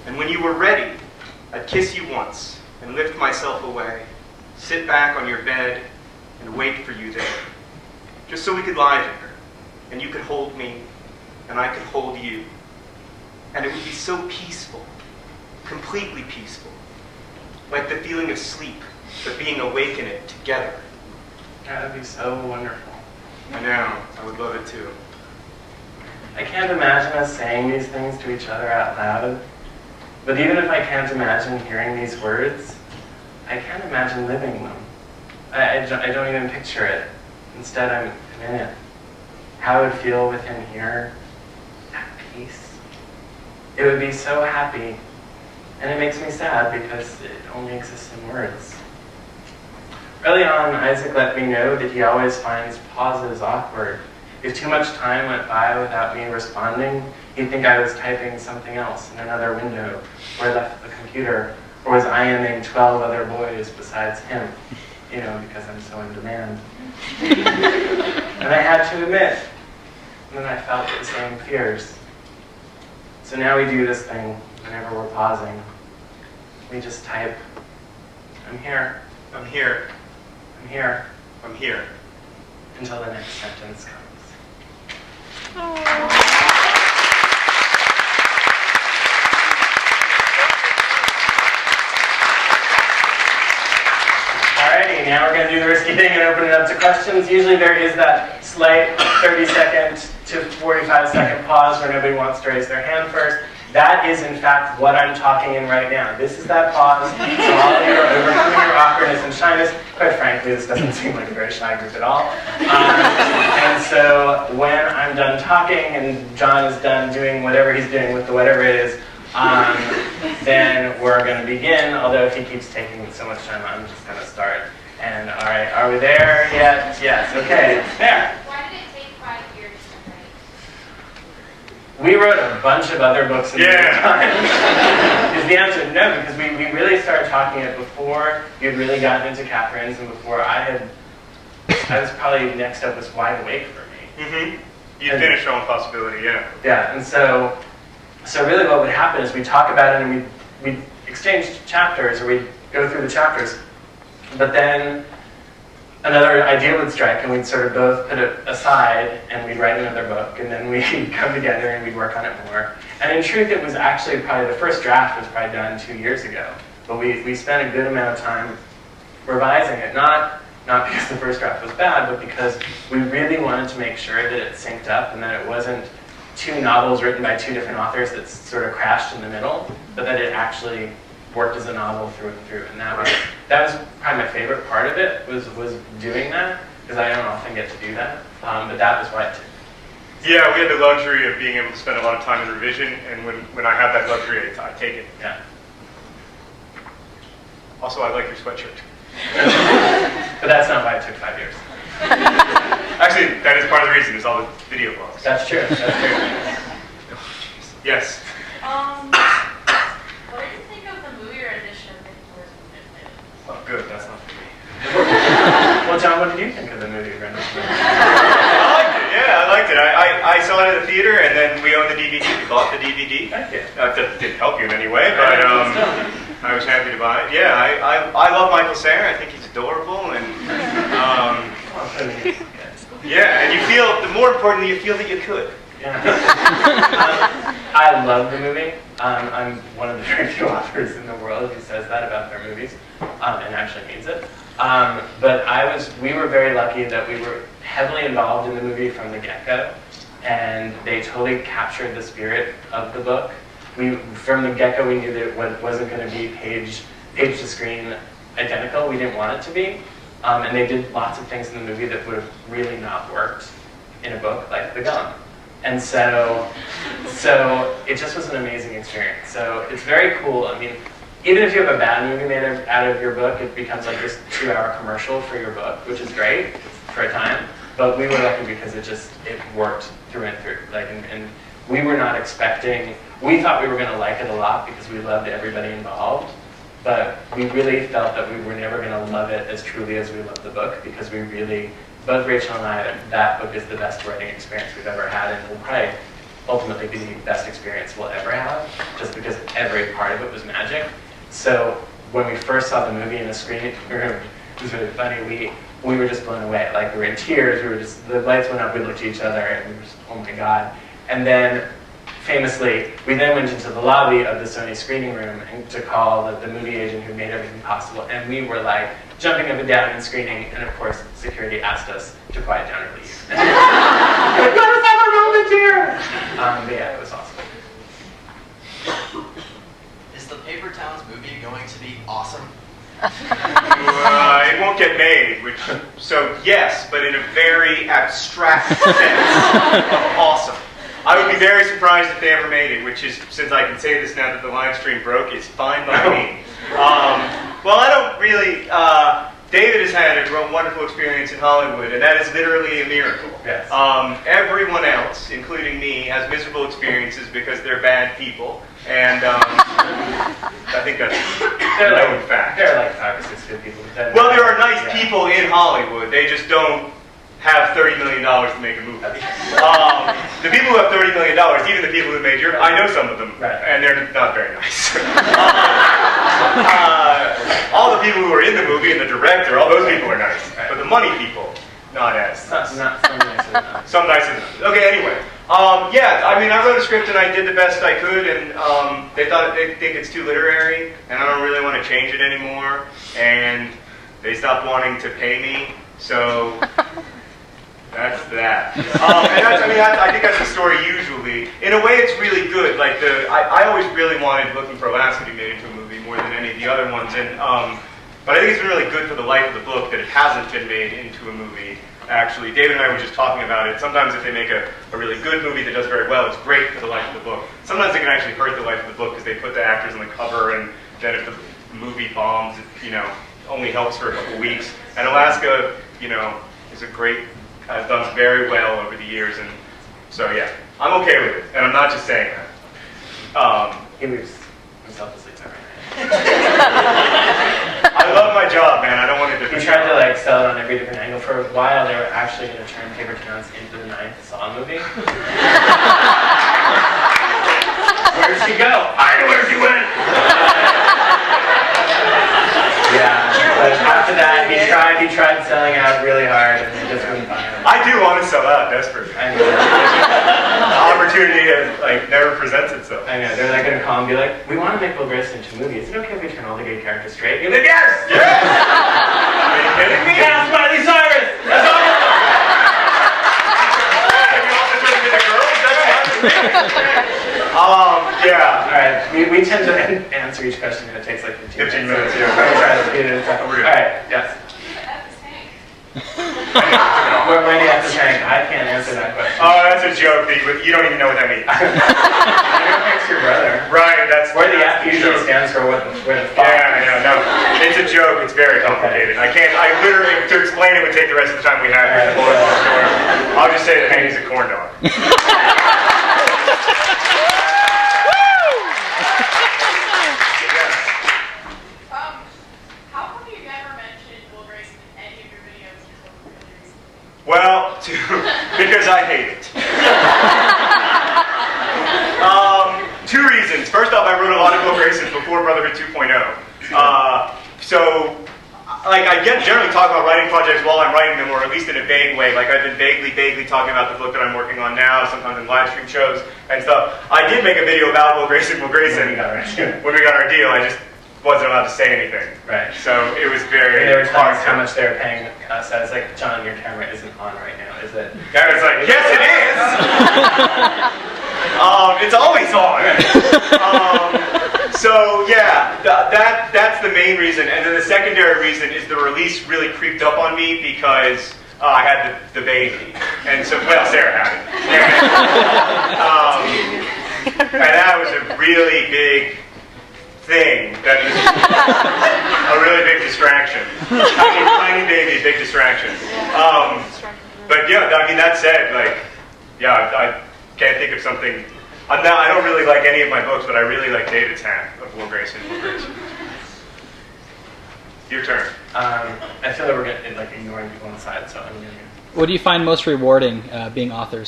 And when you were ready, I'd kiss you once and lift myself away, sit back on your bed and wait for you there, just so we could lie there, and you could hold me, and I could hold you. And it would be so peaceful, completely peaceful, like the feeling of sleep, but being awake in it together. That would be so wonderful. I know, I would love it too. I can't imagine us saying these things to each other out loud, but even if I can't imagine hearing these words, I can't imagine living them. I don't even picture it. Instead, I'm in it. How I would feel with him here, at peace. It would be so happy, and it makes me sad because it only exists in words. Early on, Isaac let me know that he always finds pauses awkward. If too much time went by without me responding, he'd think I was typing something else in another window, or left the computer, or was IMing 12 other boys besides him, because I'm so in demand. And I had to admit, that I felt the same fears. So now we do this thing whenever we're pausing. We just type, I'm here. I'm here. I'm here. I'm here. Until the next sentence comes. Alrighty, now we're going to do the risky thing and open it up to questions. Usually there is that slight 30-second to 45-second pause where nobody wants to raise their hand first. That is, in fact, what I'm talking in right now. This is that pause, so all of you are overcoming your awkwardness and shyness. Quite frankly, this doesn't seem like a very shy group at all. And so when I'm done talking and John is done doing whatever he's doing with the whatever it is, then we're going to begin, although if he keeps taking so much time, I'm just going to start. And all right, are we there yet? Yes, okay, there. Why did it take 5 years to write? We wrote a bunch of other books in the meantime. Is the answer no, because we really started talking it before you'd really gotten into Catherine's and before I was probably next up was Wide Awake for me. Mm-hmm. You finished on Possibility, yeah. Yeah, and so really what would happen is we'd talk about it and we'd exchange chapters, or we'd go through the chapters, but then another idea would strike and we'd sort of both put it aside and we'd write another book, and then we'd come together and we'd work on it more. And in truth, it was actually probably the first draft was probably done 2 years ago, but we spent a good amount of time revising it, not because the first draft was bad, but because we really wanted to make sure that it synced up and that it wasn't two novels written by two different authors that sort of crashed in the middle, but that it actually worked as a novel through and through. And that was probably my favorite part of it, was doing that, because I don't often get to do that, but that was what I did. Yeah, we had the luxury of being able to spend a lot of time in revision, and when I have that luxury, I take it. Yeah. Also, I like your sweatshirt. But that's not why it took 5 years. Actually, that is part of the reason, is all the video blogs. That's true. That's true. Yes. What did you think of the movie rendition of Nicholas? Oh, good. That's not for me. Well, John, what did you think of the movie rendition? I liked it. Yeah, I liked it. I saw it at the theater, and then we owned the DVD. We bought the DVD. Thank you. That didn't help you in any way, but I was happy to buy it. Yeah, I love Michael Cera. I think he's adorable, and yeah, and you feel, more importantly, you feel that you could. Yeah. I love the movie. I'm one of the very few authors in the world who says that about their movies, and actually means it. But we were very lucky that we were heavily involved in the movie from the get-go, and they totally captured the spirit of the book. From the get-go, we knew that it wasn't going to be page to screen identical. We didn't want it to be. And they did lots of things in the movie that would have really not worked in a book, like the gum. And so it just was an amazing experience. So it's very cool. I mean, even if you have a bad movie made out of your book, it becomes like this 2-hour commercial for your book, which is great for a time. But we were lucky because it worked through and through. And we were not expecting. We thought we were going to like it a lot because we loved everybody involved. But we really felt that we were never going to love it as truly as we loved the book, because we really, both Rachel and I, that book is the best writing experience we've ever had, and will probably ultimately be the best experience we'll ever have, just because every part of it was magic. So when we first saw the movie in the screening room, it was really funny. We were just blown away. Like, we were in tears. The lights went up. We looked at each other, and we were just, oh my god. And then, famously, we then went into the lobby of the Sony screening room and to call the movie agent who made everything possible. And we were like jumping up and down and screening. And of course, security asked us to quiet down or leave. Let us have a moment here. But yeah, it was awesome. Is the Paper Towns movie going to be awesome? It won't get made, so yes, but in a very abstract sense of awesome. I would be very surprised if they ever made it, which is, since I can say this now that the live stream broke, is fine by me. Well, I don't really, David has had a wonderful experience in Hollywood, and that is literally a miracle. Yes. Everyone else, including me, has miserable experiences because they're bad people. And I think that's a known fact. There are like 5 or 6 good people. Well, there are nice people in Hollywood. They just don't have $30 million to make a movie. The people who have $30 million, even the people who made I know some of them, and they're not very nice. All the people who are in the movie and the director, all those people are nice. But the money people, not as nice. Not some nicer than others. Some nicer than others. Okay, anyway. Yeah, I mean, I wrote a script and I did the best I could, and they think it's too literary, and I don't really want to change it anymore, and they stopped wanting to pay me, so that's that. I think that's the story usually. In a way, it's really good. Like I always really wanted Looking for Alaska to be made into a movie more than any of the other ones, and but I think it's been really good for the life of the book that it hasn't been made into a movie. Actually, David and I were just talking about it. Sometimes if they make a really good movie that does very well, it's great for the life of the book. Sometimes it can actually hurt the life of the book because they put the actors on the cover, and then if the movie bombs, it only helps for a couple weeks. And Alaska, is a great, has done very well over the years, and so yeah, I'm okay with it, and I'm not just saying that. He leaves himself asleep every night. I love my job, man. I don't want it to be. We tried to sell it on every different angle. For a while, they were actually going to turn Paper Towns into the 9th Saw movie. Where'd she go? I know where she went. Yeah, but after that, he tried selling out really hard, and they just couldn't find him. I do want to sell out desperately. I know. The opportunity never presents itself. I know. They're going to call and be like, "We want to make Will Grayson into a movie. Is it okay if we turn all the gay characters straight?" You're like, "Yes! Yes! Are you kidding me? Cast Miley Cyrus! That's all!" Can you also turn into girls? Yeah. Alright, we tend to answer each question and it takes like 15 minutes. Yeah. Let me try to speed it up. Alright, yes. Where do you have to tank? I can't answer that question. Oh, that's a joke. You don't even know what that means. You don't thanks your brother. Right, that's where the F usually stands for where the fuck. Yeah, no. It's a joke. It's very complicated. Okay. I literally, to explain it would take the rest of the time we have. I'll just say that Henry's a corn dog. Well, because I hate it. 2 reasons. First off, I wrote a lot of Will Grayson before Brotherhood 2.0. So, I generally talk about writing projects while I'm writing them, or at least in a vague way. Like, I've been vaguely talking about the book that I'm working on now, sometimes in live stream shows and stuff. I did make a video about Will Grayson. When we got our deal, I just wasn't allowed to say anything. Right. So it was very they were telling us hard. how much they were paying us. I was like, "John, your camera isn't on right now, is it?" I was like, "Yes, it is." It's always on. So yeah, that's the main reason. And then the secondary reason is the release really creeped up on me because I had the baby, and so Sarah had it. And that was a really big thing. That is a really big distraction. Tiny baby, big distraction. But yeah, I mean, that said, I can't think of something. I don't really like any of my books, but I really like David's half of Will Grayson. Your turn. I feel like we're ignoring one side, so I'm going to. What do you find most rewarding being authors?